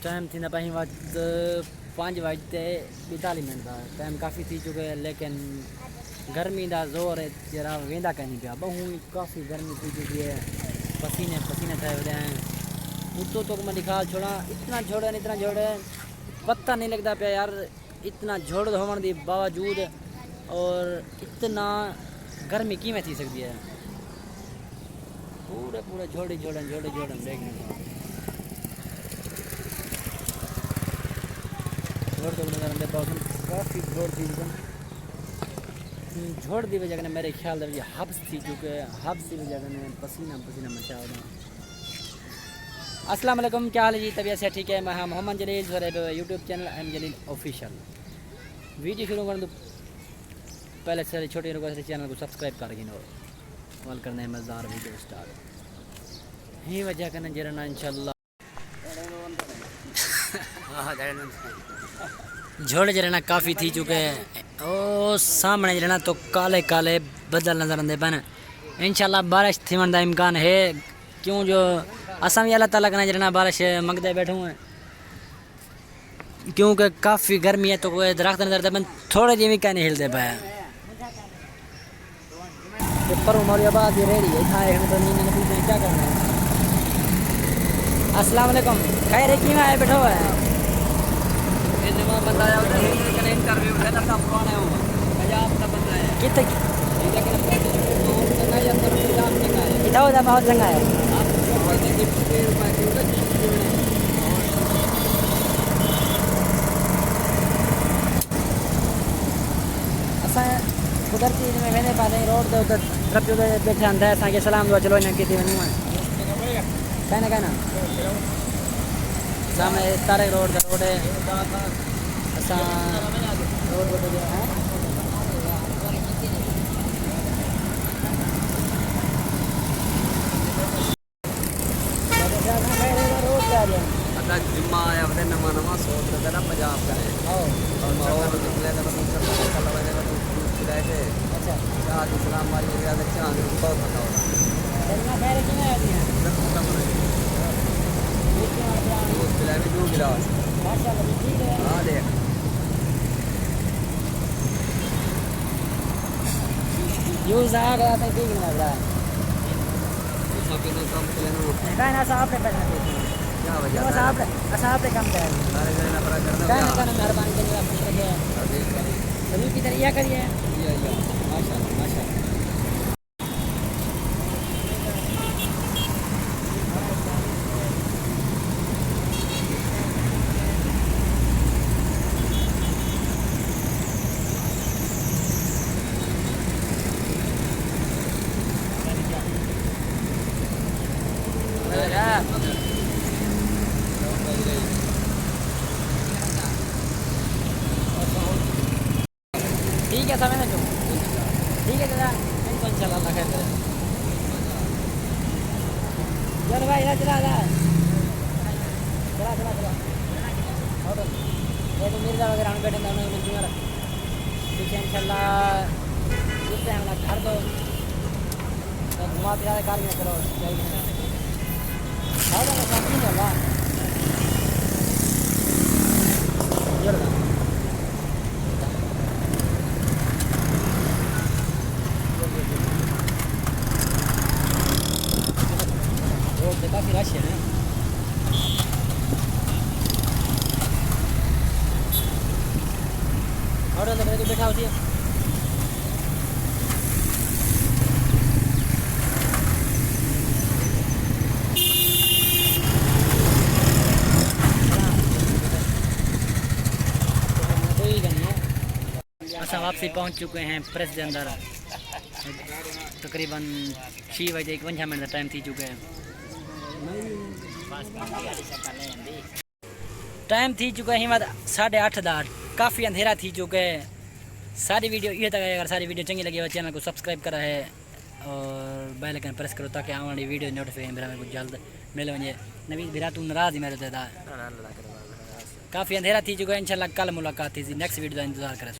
Time थी ना पही वक्त 5:42 था। टाइम काफ़ी थी चुके हैं लेकिन गर्मी का जोर है जरा वेंदा कहीं पिया बहु काफ़ी गर्मी थी चुकी है। पसीने पसीने थे वड़े हैं उतो तो मैं दिखा छोड़ा इतना छोड़े पता नहीं लगता पाया यार। इतना झोड़ होने के बावजूद और इतना गर्मी किमें थी सकती है। पूरे पूरे झोड़े देखने झोड़ तो नजर आते काफ़ी झोड़ थी झोड़ की वजह से मेरे ख्याल से हब्स थी चुके हब्स की वजह से पसीना पसीना मचा होना। अस्सलाम वालेकुम, क्या हाल है जी? तबीयत से ठीक है? मैं मोहम्मद जलील सर यूट्यूब चैनल एम जलील ऑफिशियल। वीडियो शुरू करने तो पहले सारे छोटे लोगों से चैनल को सब्सक्राइब कर रखिए और कॉल करने हैं मज़ेदार वीडियो स्टार्ट ही वजह करना जरा इंशाल्लाह झोड़े जरा काफ़ी थी चुके हैं। ओ सामने जरा तो काले काले बदल नजर आते पन इंशाल्लाह बारिश थी का इम्कान है क्यों जो असम भी अल्लाह ताला का जरा बारिश मंगते बैठे हुए हैं क्योंकि काफ़ी गर्मी है तो कोई दरख्त नजर आते थोड़े जी भी क्या नहीं हिलते पाया। पर मौलियाबाद रेडी है तो नहीं पूछते क्या करना है। अस्सलाम वालेकुम, खैर है कि मैं बैठा हुआ है कितना होता बहुत चंगा है। कुदरती में वेंदे पाते रोड ते उधर ट्रक उधर बैठे अंदर असांखे सलाम दुआ चलो इन्हें किथे वञूं कहना सामने तारे रोड है असां रोड पे है जिम्मा आया अपने नमा नमा सोच रहे थे ना पंजाब का अच्छा चाँद इस्लाम वाली वजह से चाँद बहुत पता हो दूध गिलास हाँ देख यूज आ गया था ठीक नहीं लग रहा है कहना साहब ने करना क्या वजह साहब ने कम करें सारे जने नफरत करते कहना मेहरबानी करिए खुश रखिए सभी की तरह करिए माशाल्लाह माशाल्लाह। ठीक है समय ना ठीक है दादा इंशाल्लाह अल्लाह खैर करे। चल भाई इधर चला और ये तो मिर्जा वगैरह हम बैठे दोनों मिलती हैं पीछे इंशाल्लाह चलते हैं हमारा घर तो घुमा फिरा कार में चलो जाइए रोड काफ़ी रश है और अंदर बैठा होती है असा वापसी पहुंच चुके हैं प्रेस के अंदर तकरीबन 6:51 का टाइम थी चुके हैं। टाइम थी चुका है 8:30 का काफ़ी अंधेरा थी चुके है। सारी वीडियो ये तक अगर सारी वीडियो चंगी लगी हो चैनल को सब्सक्राइब करा है और बेल आइकन प्रेस करो ताकि आने वाली वीडियो नोटिफिकेशन मेरा मेरे को जल्द मिल वजे। नवी बिरा तू नाराज़ ही मेरे काफ़ी अंधेरा थी चुका है। इंशाल्लाह कल मुलाकात थी नेक्स्ट वीडियो का इंतजार करें।